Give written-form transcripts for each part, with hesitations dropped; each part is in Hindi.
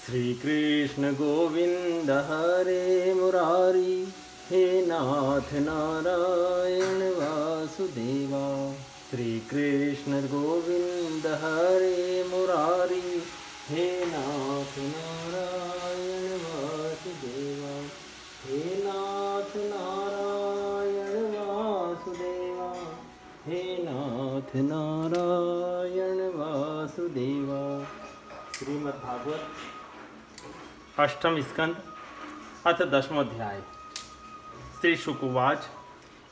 श्री कृष्ण गोविंद हरे मुरारी, हे नाथ नारायण वासुदेवा। श्री कृष्ण गोविंद हरे मुरारी, हे नाथ नारायण वासुदेवा। हे नाथ नारायण वासुदेवा, हे नाथ नारायण वासुदेवा। श्रीमद्भागवत अष्टम स्कंद अथ दशमोऽध्याय। श्री शुक उवाच।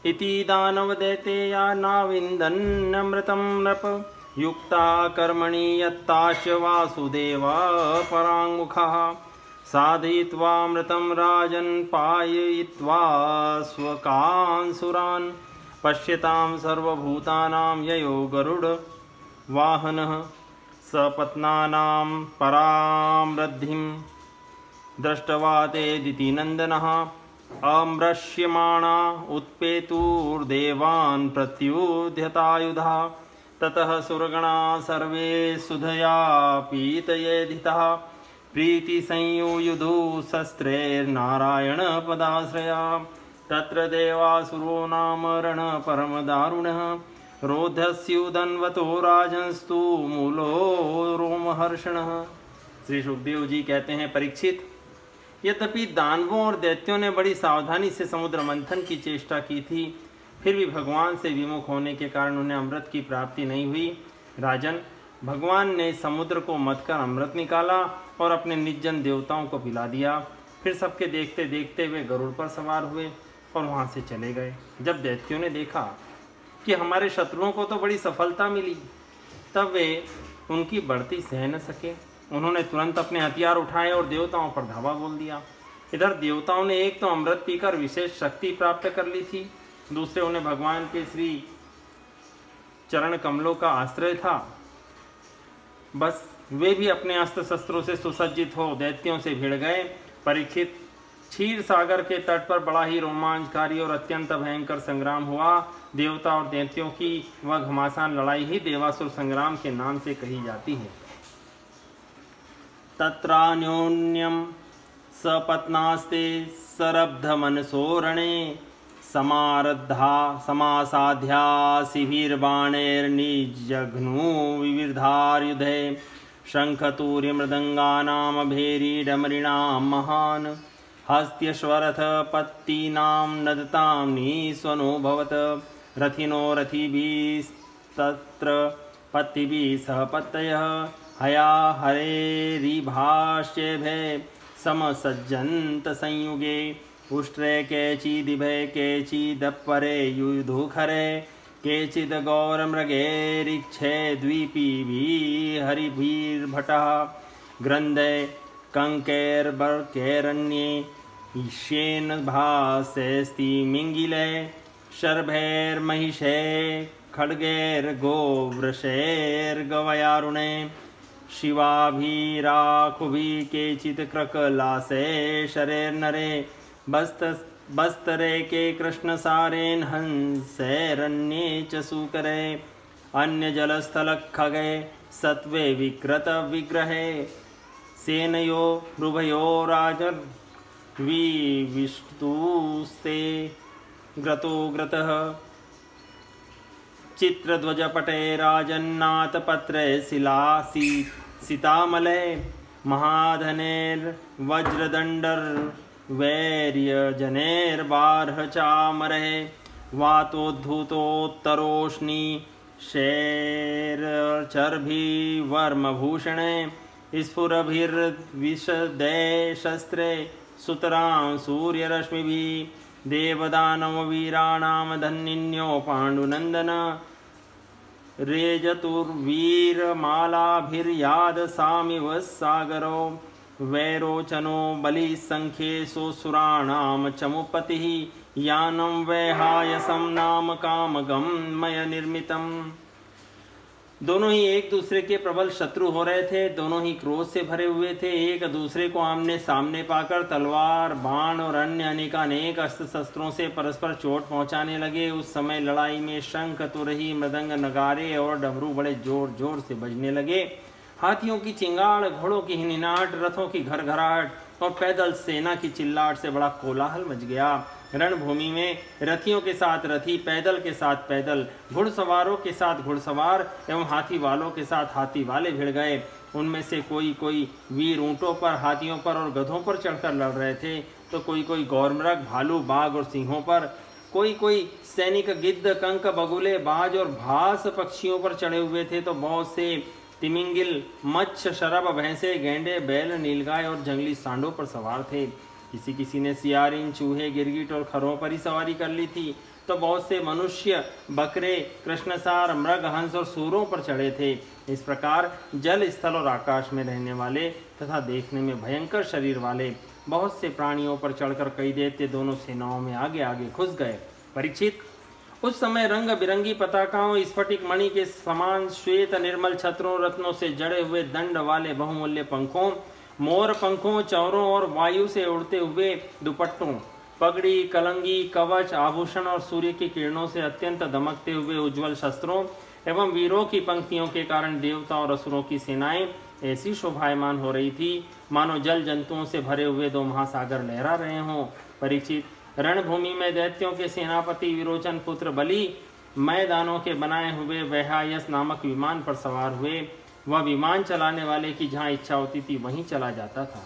इति दानवदैतेया नाविन्दन्नमृतं नृप, युक्ता कर्मणि यत्तास्य वासुदेवा पराङ्मुखः। साधयित्वामृतं राजन् पाययित्वा स्वकांसुरान्, पश्यतां सर्वभूतानां ययो गरुड वाहनः। सपत्नानां परां रद्धिं दृष्ट्वा ते दितिनन्दनः, अमृष्यमाणा उत्पेतुर्देवान् प्रत्युद्यतायुधः। ततः सुरगणा सर्वे सुधया पीतयेधितः, प्रीतिसंयुयुधु शस्त्रैर्नारायणपदाश्रया। तत्र देवासुरो नाम रणपरमदारुणः, रोधस्युदन्वतो राजंस्तु मूलो रोमहर्षणः। श्री सुखदेव जी कहते हैं, परीक्षित, यद्यपि दानवों और दैत्यों ने बड़ी सावधानी से समुद्र मंथन की चेष्टा की थी, फिर भी भगवान से विमुख होने के कारण उन्हें अमृत की प्राप्ति नहीं हुई। राजन, भगवान ने समुद्र को मथकर अमृत निकाला और अपने निर्जन देवताओं को पिला दिया। फिर सबके देखते देखते वे गरुड़ पर सवार हुए और वहाँ से चले गए। जब दैत्यों ने देखा कि हमारे शत्रुओं को तो बड़ी सफलता मिली, तब वे उनकी बढ़ती सह न सके। उन्होंने तुरंत अपने हथियार उठाए और देवताओं पर धावा बोल दिया। इधर देवताओं ने एक तो अमृत पीकर विशेष शक्ति प्राप्त कर ली थी, दूसरे उन्हें भगवान के श्री चरण कमलों का आश्रय था। बस वे भी अपने अस्त्र शस्त्रों से सुसज्जित हो दैत्यों से भिड़ गए। परीक्षित, क्षीर सागर के तट पर बड़ा ही रोमांचकारी और अत्यंत भयंकर संग्राम हुआ। देवता और दैत्यों की वह घमासान लड़ाई ही देवासुर संग्राम के नाम से कही जाती है। तत्रान्योन्यं सपत्नास्ते सरब्धमनसोरणे, समासाध्या शिभिर्बाणैर्निजघ्नु विविधार्युधे। शङ्खतूर्यमृदङ्गानां भेरीडमरिणां महान्, हस्त्यश्वरथ पत्तीनां नदतां निस्वनो भवत। रथिनो रथिभिस्तत्र पत्तिभिः सह पत्तयः, हया हरेरिभाष्येभे समसज्जन्त संयुगे। उष्ट्रे केचिदिभे केचिदपरे युधुखरे, केचिद् गौरमृगैरिक्षे द्वीपीभिः हरिभिर्भटः। ग्रन्थे कङ्कैर्बर्कैरण्ये ईशेन भासेस्तिमिङ्गिले, शर्भैर्महिषे खड्गैर्गोवृषैर्गवयारुणे। शिवाभिराकुभिः केचित् क्रकलासे शरैर्नरे, बस्तरे के कृष्णसारेण हंसैरन्ये च सूकरे। अन्यजलस्थलखगे सत्वे विकृतविग्रहे, सेनयो रुभयो राजर्विविष्टुस्ते ग्रतो ग्रतः। चित्रध्वजपटे राजन्नाथपत्रे शिलासितामले, महाधनेर्वज्रदण्डर्वैर्यजनैर्बार्हचामरे। वातोद्धूतोत्तरोष्णी शैरचर्भिवर्मभूषणे, स्फुरभिर्विशदे शस्त्रे सुतरां सूर्यरश्मिभिः। देवदानववीराणां धन्यन्यो पाण्डुनन्दन, रेजतुर्वीरमालाभिर्यादसामिव सागरो। वैरोचनो बलिसङ्ख्येषु सुराणां चमुपतिः, यानं वैहायसं नाम कामगं मय निर्मितम्। दोनों ही एक दूसरे के प्रबल शत्रु हो रहे थे। दोनों ही क्रोध से भरे हुए थे। एक दूसरे को आमने सामने पाकर तलवार, बाण और अन्य अनेकानेक अस्त्र शस्त्रों से परस्पर चोट पहुंचाने लगे। उस समय लड़ाई में शंख, तुरही, मृदंग, नगारे और डमरू बड़े जोर जोर से बजने लगे। हाथियों की चिंगाड़, घोड़ों की हिनहिनाहट, रथों की घरघराहट और पैदल सेना की चिल्लाहट से बड़ा कोलाहल मच गया। रणभूमि में रथियों के साथ रथी, पैदल के साथ पैदल, घुड़सवारों के साथ घुड़सवार एवं हाथी वालों के साथ हाथी वाले भिड़ गए। उनमें से कोई कोई वीर ऊंटों पर, हाथियों पर और गधों पर चढ़कर लड़ रहे थे, तो कोई कोई गौरमृग, भालू, बाघ और सिंहों पर, कोई कोई सैनिक गिद्ध, कंक, बगुले, बाज और भास पक्षियों पर चढ़े हुए थे, तो बहुत से तिमिंगिल, मच्छ, शरभ, भैंसे, गेंडे, बैल, नीलगाय और जंगली सांडों पर सवार थे। किसी किसी ने सियारिन, चूहे, गिरगिट और खरों पर ही सवारी कर ली थी, तो बहुत से मनुष्य, बकरे, कृष्णसार, मृग, हंस और सूरों पर चढ़े थे। इस प्रकार जल, स्थल और आकाश में रहने वाले तथा देखने में भयंकर शरीर वाले बहुत से प्राणियों पर चढ़कर कई दैत्य दोनों सेनाओं में आगे आगे घुस गए। परीक्षित, उस समय रंग बिरंगी पताकाओं, स्फटिक मणि के समान श्वेत निर्मल छत्रों, रत्नों से जड़े हुए दंड वाले बहुमूल्य पंखों, मोर पंखों, चौरों और वायु से उड़ते हुए दुपट्टों, पगड़ी, कलंगी, कवच, आभूषण और सूर्य की किरणों से अत्यंत दमकते हुए उज्ज्वल शस्त्रों एवं वीरों की पंक्तियों के कारण देवता और असुरों की सेनाएं ऐसी शोभायमान हो रही थी मानो जल जंतुओं से भरे हुए दो महासागर लहरा रहे हों। परीक्षित, रणभूमि में दैत्यों के सेनापति विरोचन पुत्र बलि मैदानों के बनाए हुए वैहायस नामक विमान पर सवार हुए। वह विमान चलाने वाले की जहाँ इच्छा होती थी वहीं चला जाता था।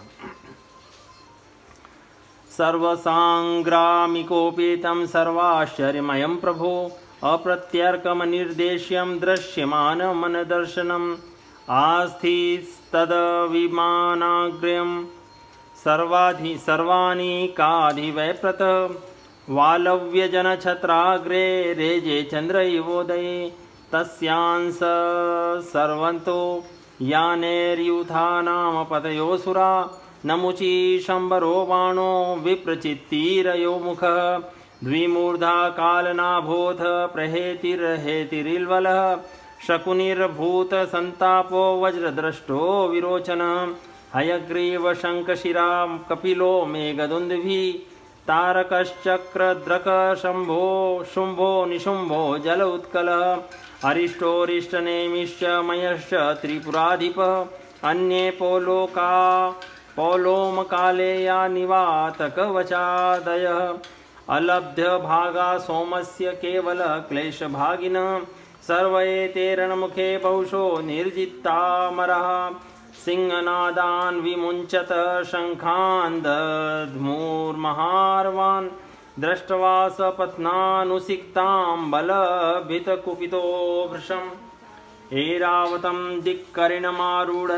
सर्वसांग्रामिकोपेतं सर्वाश्चर्यमयं प्रभो अप्रत्यर्कम निर्देश्यं दृश्यमानमनदर्शनम् आस्थिस्तद्विमानाग्र्यं सर्वानीकाधिवैप्रत वालव्यजनछत्राग्रे रेजे चन्द्रैवोदये तस्यांस सर्वन्तो यानेर्यूथानाम पतयोऽसुरा नमुची शंबरो बाणो विप्रचित्तीरयो मुखः द्विमूर्धा कालनाभोथ प्रहेतिर्हेतिरिल्वलः शकुनिर्भूत संतापो वज्रद्रष्टो विरोचन हयग्रीव शंखशिरा कपिलो मेघदुन्दुभिः तारकश्चक्रद्रक शंभो शुंभो निशुंभो जल उत्कलः अरिष्टोरिष्टनेमिश्च मयश्च त्रिपुराधिपः अन्ये पौलोमकालेया निवातकवचादयः अलब्ध भागा सोमस्य केवल क्लेशभागिनः सर्व एतेरणमुखे बहुशो निर्जित्तामरः सिंहनादान् विमुञ्चत शङ्खान् दध्मुर्महार्वान् दृष्ट्वा सपत्नानुसिक्तां बलभितकुपितो भृशम् ऐरावतं दिक्करिणमारूढ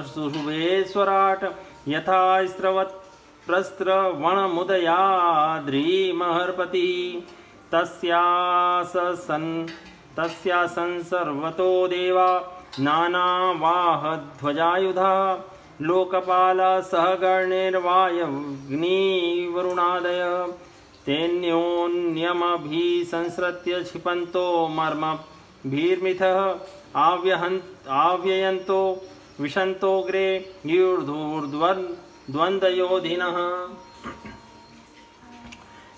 सुशुभेश्वराट् यथा स्रवत्प्रस्त्रवणमुदयाद्रिमहर्पतिः तस्यासन् सर्वतो देवा नानावाहध्वजायुधा लोकपाल सहगणैर्वायव्निवरुणादय तेन्योन्यमभिसंसृत्य क्षिपन्तो मर्मभिर्मिथः आव्ययन्तो विशन्तोग्रे यूर्ध्वद्वन्द्वयोधिनः।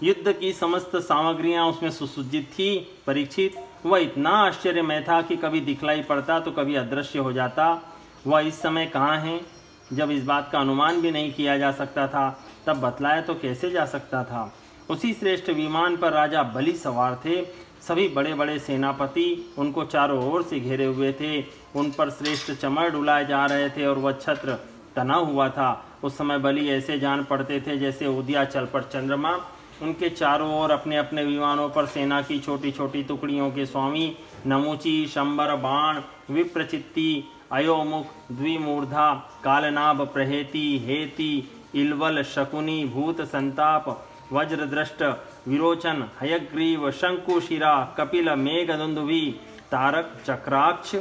युद्ध की समस्त सामग्रियां उसमें सुसज्जित थी। परीक्षित, वह इतना आश्चर्यमय था कि कभी दिखलाई पड़ता तो कभी अदृश्य हो जाता। वह इस समय कहाँ है? जब इस बात का अनुमान भी नहीं किया जा सकता था, तब बतलाया तो कैसे जा सकता था। उसी श्रेष्ठ विमान पर राजा बलि सवार थे। सभी बड़े बड़े सेनापति उनको चारों ओर से घेरे हुए थे। उन पर श्रेष्ठ चमड़ डुलाए जा रहे थे और वह छत्र तना हुआ था। उस समय बलि ऐसे जान पड़ते थे जैसे उदयाचल पर चंद्रमा। उनके चारों ओर अपने अपने विमानों पर सेना की छोटी छोटी टुकड़ियों के स्वामी नमुची, शंबर, बाण, विप्रचित्ती, अयोमुख, द्विमूर्धा, कालनाभ, प्रहेति, हेति, इल्वल, शकुनी, भूत संताप, वज्रद्रष्ट, विरोचन, हयग्रीव, शंकुशिरा, कपिल, मेघदुन्दुभि, तारक, चक्राक्ष,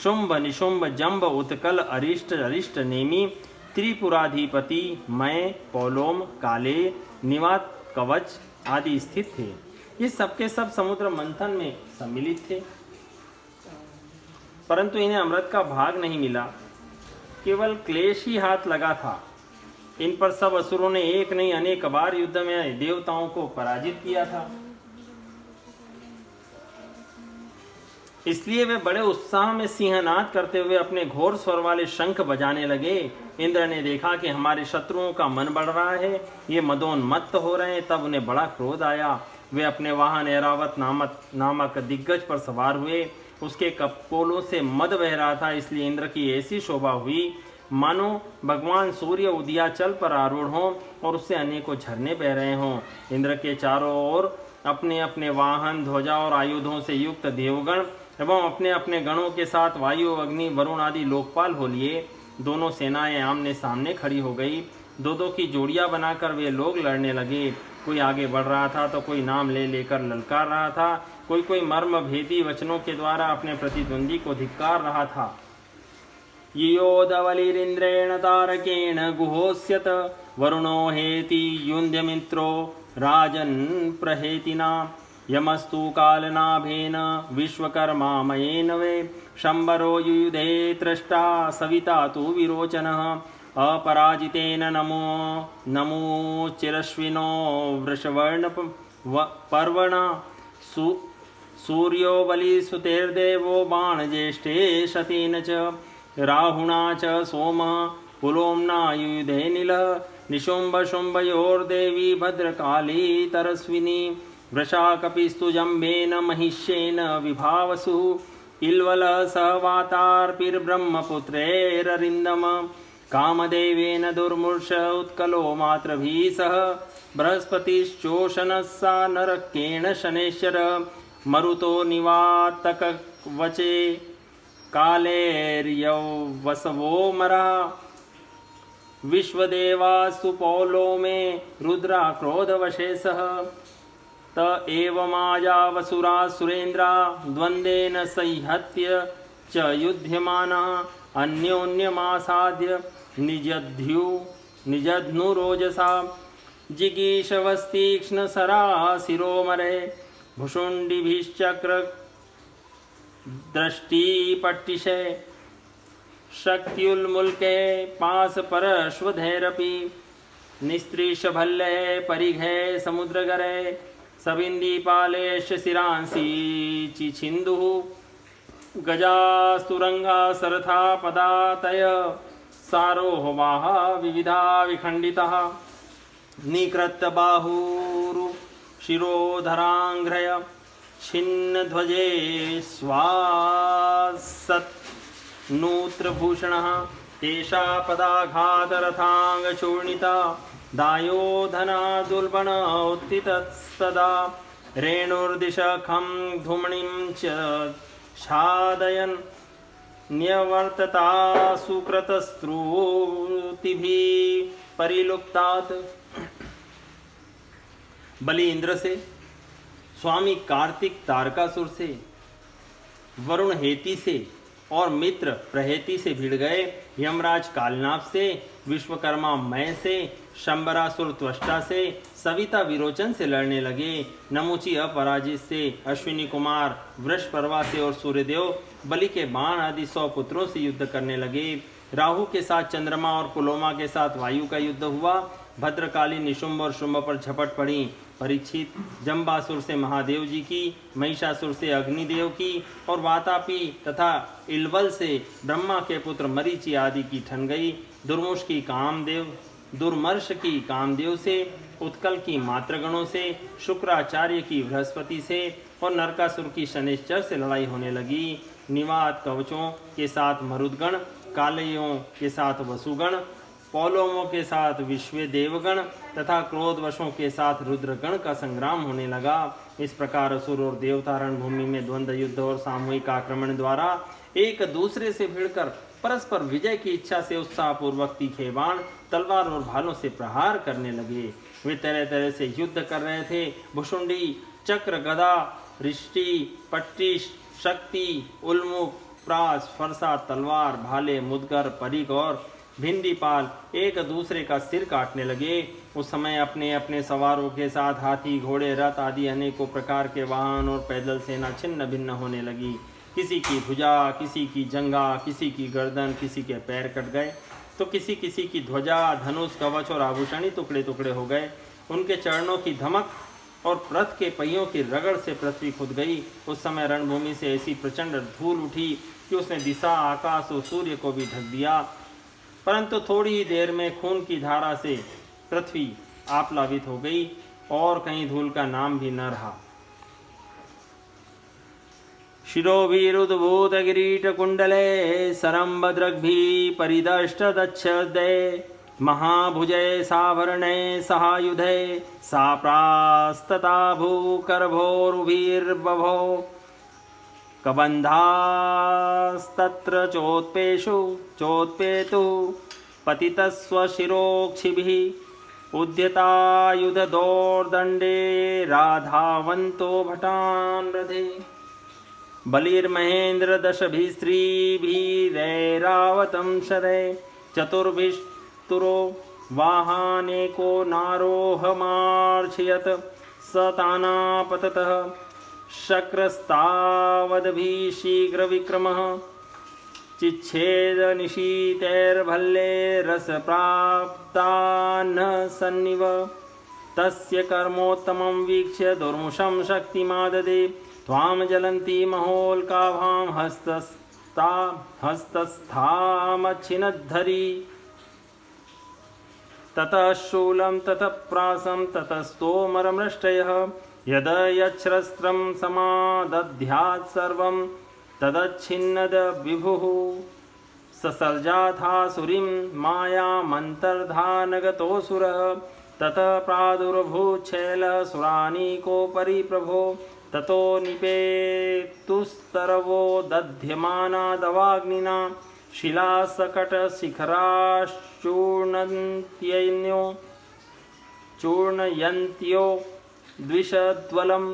शुंभ, निशुंभ, जंब, उत्कल, अरिष्ट, अरिष्ट नेमी, त्रिपुराधिपति, मय, पौलोम, काले, निवात, कवच आदि स्थित थे। ये सबके सब समुद्र मंथन में सम्मिलित थे, परंतु इन्हें अमृत का भाग नहीं मिला। केवल क्लेश ही हाथ लगा था। इन पर सब असुरों ने एक नहीं अनेक बार युद्ध में देवताओं को पराजित किया था। इसलिए वे बड़े उत्साह में सिंहनाद करते हुए अपने घोर स्वर वाले शंख बजाने लगे। इंद्र ने देखा कि हमारे शत्रुओं का मन बढ़ रहा है, ये मदोन्मत्त हो रहे हैं, तब उन्हें बड़ा क्रोध आया। वे अपने वाहन ऐरावत नामक दिग्गज पर सवार हुए। उसके कपोलों से मद बह रहा था, इसलिए इंद्र की ऐसी शोभा हुई मानो भगवान सूर्य उदयाचल पर आरूढ़ हों और उससे अनेकों झरने बह रहे हों। इंद्र के चारों ओर अपने अपने वाहन, ध्वजा और आयुधों से युक्त देवगण एवं अपने अपने गणों के साथ वायु, अग्नि, वरुण आदि लोकपाल हो लिए। दोनों सेनाएं आमने सामने खड़ी हो गई। दो दो की जोड़ियां बनाकर वे लोग लड़ने लगे। कोई आगे बढ़ रहा था तो कोई नाम ले लेकर ललकार रहा था, कोई कोई मर्म भेदी वचनों के द्वारा अपने प्रतिद्वंदी को धिक्कार रहा था। योधवलिरिन्द्रेण तारकेण गुहोस्यत वरुणो हेति युंध्यमित्रो राजन् प्रहेतिना यमस्तु कालनाभेन विश्वकर्मा मयेन वे शंबरो युयुधे त्रष्टा सविता तु विरोचनः अपराजितेन नमो चिरश्विनो वृषवर्ण पर्वणा सूर्यो बलिसुतेर्देवो बाणज्येष्ठे शतेन च राहुणा च सोमः पुलोम्ना युयुधे नीलः निशुम्भ शुम्भयोर्देवी भद्रकाली तरस्विनी वृषा कपिस्तु जम्बेन महिष्येन विभावसु इल्वल सहवातार्पिर्ब्रह्मपुत्रेररिन्दम कामदेवेन दुर्मुर्ष उत्कलो मातृभिः सह बृहस्पतिश्चोषणः सा नरकेण शनेश्वर मरुतो निवातक वचे कालेर्यवसवो मरा विश्वदेवास्तु पौलो में रुद्रा क्रोधवशे सह त एवमायावसुरा सुरेन्द्रा द्वन्द्वेन सह्यत्य च युध्यमानः अन्योन्यमासाद्य निजध्नुरोजसा जिगीषवस्तीक्ष्णसरा शिरोमरे भुषुण्डिभिश्चक्र दृष्टिपट्टिशे शक्त्युल्मुल्के पाशपरश्वधैरपि निस्त्रीशभल्ले परिघे समुद्रगरे सबिन्दीपालेश शिरांसि चिछिन्दुः गजास्तुरंगा सरथा पदातय सारोहवाः विविधा विखण्डितः निकृत्त बाहुरु शिरोधरांघ्रय छिन्न ध्वजे स्वासत् नूत्रभूषणः तेषा पदाघातरथांगचूर्णिता दायोधना दुर्बण उत्थितस्तदा रेणुर्दिशखं धूम्निं च छादयन् न्यवर्तता सुकृतस्त्रुतिभिः परिलुप्तात्। बलि इंद्र से, स्वामी कार्तिक तारकासुर से, वरुण हेति से और मित्र प्रहेति से भिड़ गए। यमराज कालनाभ से, विश्वकर्मा मय से, शंबरासुर त्वष्टा से, सविता विरोचन से लड़ने लगे। नमुची अपराजित से, अश्विनी कुमार वृषपर्वा से और सूर्यदेव बलि के बाण आदि 100 पुत्रों से युद्ध करने लगे। राहु के साथ चंद्रमा और पुलोमा के साथ वायु का युद्ध हुआ। भद्रकाली निशुंभ और शुंभ पर झपट पड़ी। परीक्षित जम्बासुर से महादेव जी की, महिषासुर से अग्निदेव की और वातापी तथा इल्वल से ब्रह्मा के पुत्र मरीचि आदि की ठन गई। दुर्मर्श की कामदेव से, उत्कल की मातृगणों से, शुक्राचार्य की बृहस्पति से और नरकासुर की शनिश्चर से लड़ाई होने लगी। निवात कवचों के साथ मरुदगण, कालयों के साथ वसुगण, पौलोमों के साथ विश्व देवगण तथा क्रोधवशों के साथ रुद्रगण का संग्राम होने लगा। इस प्रकार असुर और देवता रणभूमि में द्वंद्व युद्ध और सामूहिक आक्रमण द्वारा एक दूसरे से भिड़कर परस्पर विजय की इच्छा से उत्साहपूर्वक तीखे बाण, तलवार और भालों से प्रहार करने लगे। वे तरह तरह से युद्ध कर रहे थे। भुषुंडी, चक्र, गदा, रिष्टि, पट्टी, शक्ति, उल्मुख, प्रास, फरसा, तलवार, भाले, मुदगर, परिघ और भिंडीपाल एक दूसरे का सिर काटने लगे। उस समय अपने अपने सवारों के साथ हाथी, घोड़े, रथ आदि अनेकों प्रकार के वाहन और पैदल सेना छिन्न भिन्न होने लगी। किसी की भुजा, किसी की जंघा, किसी की गर्दन, किसी के पैर कट गए तो किसी की ध्वजा, धनुष, कवच और आभूषण ही टुकड़े टुकड़े हो गए। उनके चरणों की धमक और रथ के पहियों की रगड़ से पृथ्वी खुद गई। उस समय रणभूमि से ऐसी प्रचंड धूल उठी कि उसने दिशा, आकाश और सूर्य को भी ढक दिया। परंतु थोड़ी ही देर में खून की धारा से पृथ्वी आप्लावित हो गई और कहीं धूल का नाम भी न रहा। शिरोभिरुद्भूतकिरीटकुण्डले सरम्भद्रग्भिः परिदष्टदच्छदे महाभुजये साभरणे सहायुधे साप्रास्तता भूकरभोरुभिर्बभो कबन्धास्तत्र चोत्पेतु पतितस्वशिरोक्षिभिः उद्यतायुधदौर्दण्डे राधावन्तो भटान् रथे बलिर्महेन्द्र दशभिस्त्रीभिरैरावतं शरै चतुर्भिस्तुरो वाहनेको नारोहमार्छयत् स तानापततः शक्रस्तावद्भिः शीघ्रविक्रमः चिच्छेदनिशीतैर्भल्ले रसप्राप्तान्न सन्निव तस्य कर्मोत्तमं वीक्ष्य दुर्मुषं शक्तिमाददे त्वां जलन्ती महोल्काभां हस्तस्थामच्छिनद्धरी ततः शूलं ततः प्रासं ततस्तोमरमृष्टयः यदयच्छ्रस्त्रं समादध्यात् सर्वं तदच्छिन्नद विभुः ससर्जाथासुरीं मायामन्तर्धानगतोऽसुरः ततः प्रादुर्भूच्छैलसुरानीकोपरि प्रभो ततो निपेतुस्तरवो दध्यमानादवाग्निना शिलासकटशिखराश्चूर्णयन्त्यो द्विषद्बलम्।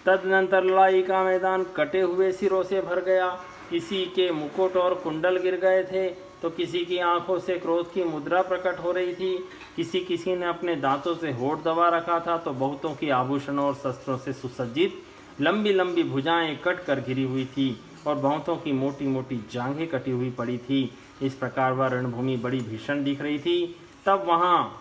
तदनंतर लड़ाई का मैदान कटे हुए सिरों से भर गया। किसी के मुकुट और कुंडल गिर गए थे तो किसी की आंखों से क्रोध की मुद्रा प्रकट हो रही थी। किसी ने अपने दांतों से होठ दबा रखा था तो बहुतों की आभूषणों और शस्त्रों से सुसज्जित लंबी लंबी भुजाएं कट कर घिरी हुई थी और बहुतों की मोटी मोटी जांघें कटी हुई पड़ी थी। इस प्रकार वह रणभूमि बड़ी भीषण दिख रही थी। तब वहाँ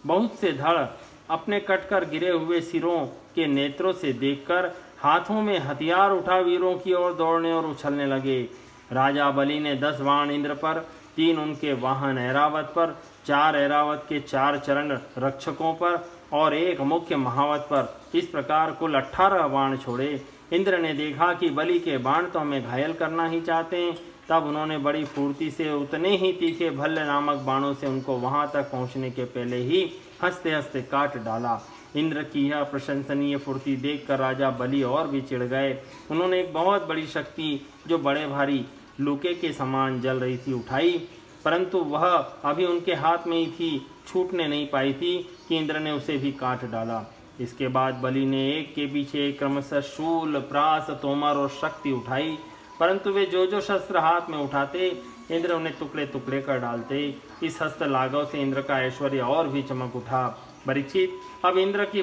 बहुत से धड़ अपने कटकर गिरे हुए सिरों के नेत्रों से देखकर हाथों में हथियार उठा वीरों की ओर दौड़ने और उछलने लगे। राजा बलि ने 10 बाण इंद्र पर, 3 उनके वाहन ऐरावत पर, 4 ऐरावत के 4 चरण रक्षकों पर और 1 मुख्य महावत पर, इस प्रकार कुल 18 बाण छोड़े। इंद्र ने देखा कि बलि के बाण तो हमें घायल करना ही चाहते हैं। तब उन्होंने बड़ी फुर्ती से उतने ही तीखे भल्ल नामक बाणों से उनको वहां तक पहुंचने के पहले ही हंसते हंसते काट डाला। इंद्र की यह प्रशंसनीय फुर्ती देखकर राजा बलि और भी चिढ़ गए। उन्होंने एक बहुत बड़ी शक्ति जो बड़े भारी लूके के समान जल रही थी उठाई, परंतु वह अभी उनके हाथ में ही थी, छूटने नहीं पाई थी कि इंद्र ने उसे भी काट डाला। इसके बाद बलि ने एक के पीछे एक क्रमशः शूल, प्रास, तोमर और शक्ति उठाई, परंतु वे जो शस्त्र हाथ में उठाते इंद्र उन्हें टुकड़े टुकड़े कर डालते। इस हस्त लाघव से इंद्र का ऐश्वर्य और भी चमक उठा। परीक्षित, अब इंद्र की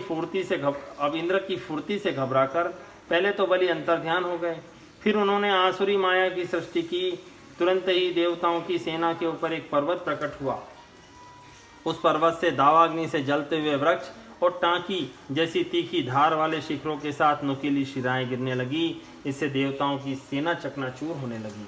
फुर्ती से घबराकर पहले तो बलि अंतर्ध्यान हो गए। फिर उन्होंने आसुरी माया की सृष्टि की। तुरंत ही देवताओं की सेना के ऊपर एक पर्वत प्रकट हुआ। उस पर्वत से दावाग्नि से जलते हुए वृक्ष और टांकी जैसी तीखी धार वाले शिखरों के साथ नुकीली शिराएं गिरने लगी। इससे देवताओं की सेना चकनाचूर होने लगी।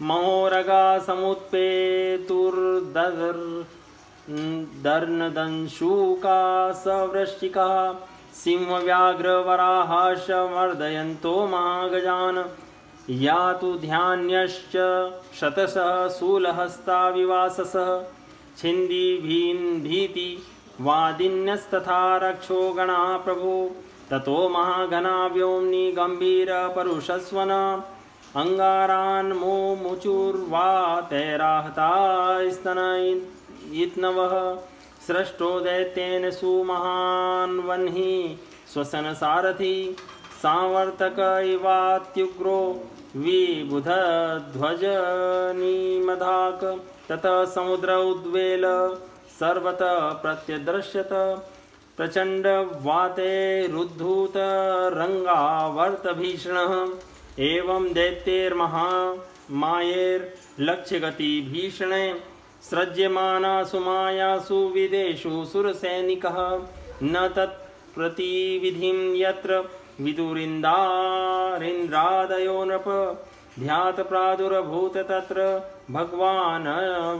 महोरगा समुत्पेतुर्दर्नदंशुका सवृश्चिका सिंह व्याघ्र वराहाश मर्दयन्तो महागजान यातु ध्यान्यश्च शतशः शूलहस्ता विवाससः छिन्दी भीति वादिन्यस्तथा रक्षो गणा प्रभो ततो महाघना व्योम्नि गंभीर परुषस्वन अंगारान् मुचुर्वा तैराहता स्तनयित्नवः सृष्टो दैत्येन सुमहान् वह्नि श्वसन सारथि सांवर्तक इवात्युग्रो विबुधध्वजनिमधाक ततः समुद्र उद्वेल सर्वतः प्रत्यदृश्यत प्रचंड वाते रुद्धूत रंगावर्त भीषण एवं दैत्यैर्महा मायैर्लक्ष्यगति भीषणे सृज्यमानासु मायासु विदेषु सुरसैनिकः न तत्प्रतिविधिं यत्र विदुरिन्दारिन्द्रादयो नृप ध्यात प्रादुरभूत तत्र भगवान्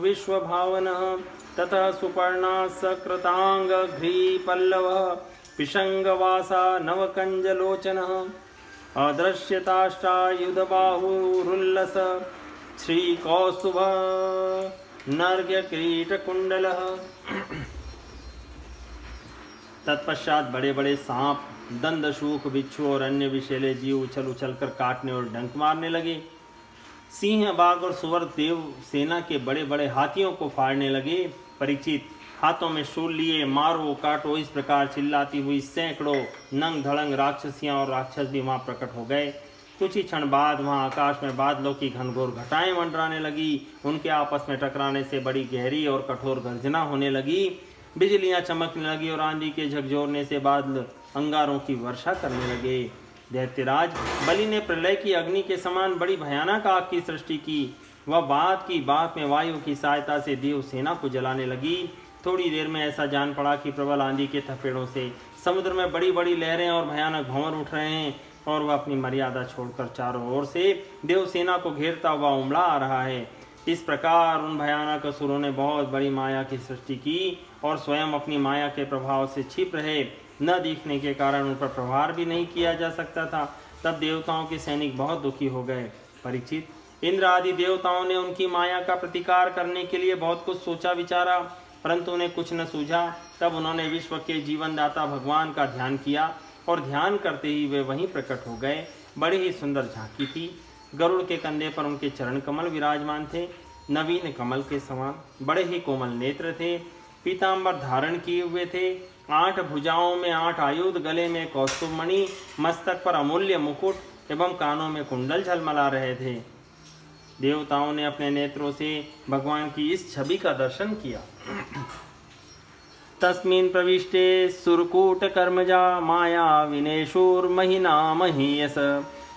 विश्वभावनः ततः सुपर्णासकृताङ्गघ्रीपल्लवः पिशङ्गवासा नवकञ्जलोचनः अदृश्यताष्टायुधबाहुरुल्लस श्रीकौस्तुभ नर्ग्यकिरीटकुण्डलः। तत्पश्चात बड़े बड़े सांप, दंदशूक, बिच्छू और अन्य विषैले जीव उछल उछल कर काटने और डंक मारने लगे। सिंह, बाघ और सुवर देव सेना के बड़े बड़े हाथियों को फाड़ने लगे। परीक्षित हाथों में शूल लिए मारो काटो इस प्रकार चिल्लाती हुई सैकड़ों नंग धड़ंग राक्षसियां और राक्षस भी वहां प्रकट हो गए। कुछ ही क्षण बाद वहां आकाश में बादलों की घनघोर घटाएं मंडराने लगी। उनके आपस में टकराने से बड़ी गहरी और कठोर गर्जना होने लगी। बिजलियां चमकने लगी और आंधी के झकझोरने से बादल अंगारों की वर्षा करने लगे। दैत्यराज बलि ने प्रलय की अग्नि के समान बड़ी भयानक आग की सृष्टि की। वह बात की बात में वायु की सहायता से देव सेना को जलाने लगी। थोड़ी देर में ऐसा जान पड़ा कि प्रबल आंधी के थपेड़ों से समुद्र में बड़ी बड़ी लहरें और भयानक भंवर उठ रहे हैं और वह अपनी मर्यादा छोड़कर चारों ओर से देव सेना को घेरता हुआ उमड़ा आ रहा है। इस प्रकार उन भयानक असुरों ने बहुत बड़ी माया की सृष्टि की और स्वयं अपनी माया के प्रभाव से छिप रहे। न दिखने के कारण उन पर प्रहार भी नहीं किया जा सकता था। तब देवताओं के सैनिक बहुत दुखी हो गए। परीक्षित, इंद्र आदि देवताओं ने उनकी माया का प्रतिकार करने के लिए बहुत कुछ सोचा विचारा, परंतु उन्हें कुछ न सूझा। तब उन्होंने विश्व के जीवनदाता भगवान का ध्यान किया और ध्यान करते ही वे वहीं प्रकट हो गए। बड़ी ही सुंदर झांकी थी। गरुड़ के कंधे पर उनके चरण कमल विराजमान थे, नवीन कमल के समान। बड़े ही कोमल नेत्र थे, पीतांबर धारण किए हुए थे। 8 भुजाओं में 8 आयुध, गले में कौस्तुभ मणि, मस्तक पर अमूल्य मुकुट एवं कानों में कुंडल झलमला रहे थे। देवताओं ने अपने नेत्रों से भगवान की इस छवि का दर्शन किया। तस्मिन् प्रविष्टे सुरकूट कर्मजा माया विनेशुर्महिना महीयस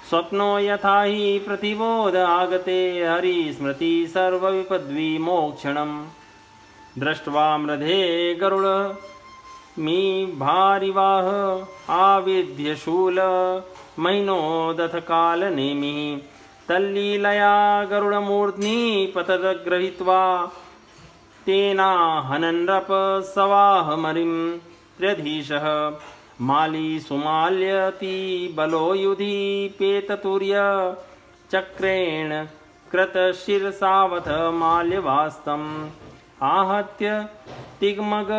स्वप्नो यथा हि प्रतिबोध आगते हरि स्मृति सर्वविपद्विमोक्षणम् दृष्ट्वा मृधे गरुड़ मी भारिवाह आविध्य शूल महिनोदथ काल नेमि तल्लीलया गरुड़मूर्ध्नि पतद्गृहीत्वा तेना हनन्नप सवाहमरिं त्र्यधीशः माली सुमाल्यति बलो युधि पेततुर्य चक्रेण कृतशिरसावथ माल्यवास्तम् आहत्य तिग्मग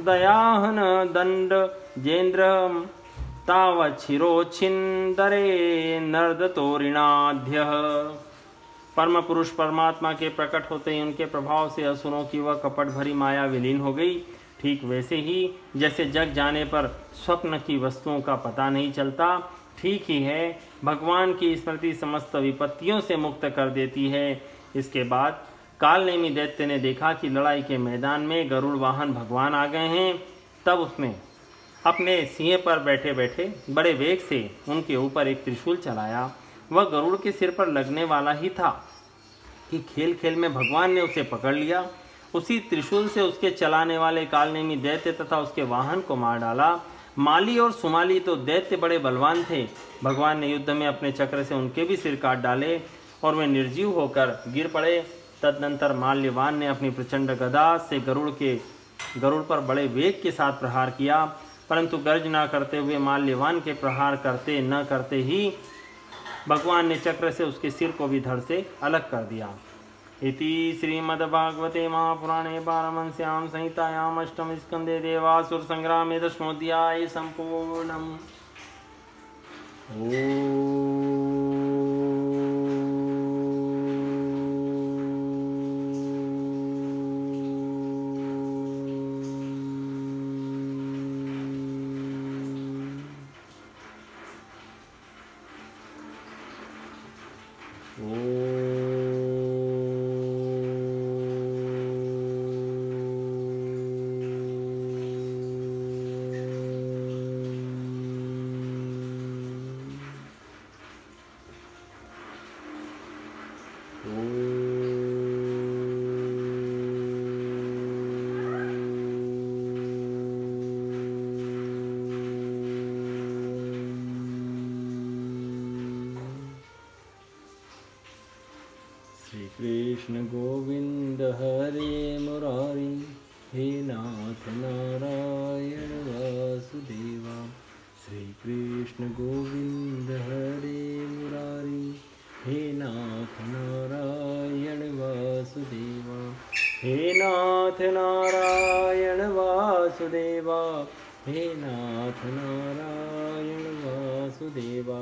दयाहन दंड जेन्द्र तावच्छिरोच्छिन्दरे नर्दतोरिणाद्यः। परम पुरुष परमात्मा के प्रकट होते ही उनके प्रभाव से असुरों की वह कपट भरी माया विलीन हो गई। ठीक वैसे ही जैसे जग जाने पर स्वप्न की वस्तुओं का पता नहीं चलता, ठीक ही है भगवान की स्मृति समस्त विपत्तियों से मुक्त कर देती है। इसके बाद कालनेमी दैत्य ने देखा कि लड़ाई के मैदान में गरुड़ वाहन भगवान आ गए हैं। तब उसने अपने सिंह पर बैठे बैठे बड़े वेग से उनके ऊपर एक त्रिशूल चलाया। वह गरुड़ के सिर पर लगने वाला ही था कि खेल खेल में भगवान ने उसे पकड़ लिया। उसी त्रिशूल से उसके चलाने वाले कालनेमी दैत्य तथा उसके वाहन को मार डाला। माली और सुमाली तो दैत्य बड़े बलवान थे। भगवान ने युद्ध में अपने चक्र से उनके भी सिर काट डाले और वे निर्जीव होकर गिर पड़े। तदनंतर माल्यवान ने अपनी प्रचंड गदा से गरुड़ पर बड़े वेग के साथ प्रहार किया, परंतु गर्ज न करते हुए माल्यवान के प्रहार करते न करते ही भगवान ने चक्र से उसके सिर को भी धड़ से अलग कर दिया। इति श्रीमद्भागवते महापुराणे पारमहंस्यां संहितायाम् अष्टम स्कंदे देवासुर संग्रामे दशमोऽध्याय संपूर्णम्। श्री कृष्ण गोविंद हरे मुरारी, हे नाथ नारायण वासुदेवा। श्री कृष्ण गोविंद हरे मुरारी, हे नाथ नारायण वासुदेवा। हे नाथ नारायण वासुदेवा, हे नाथ नारायण वासुदेवा।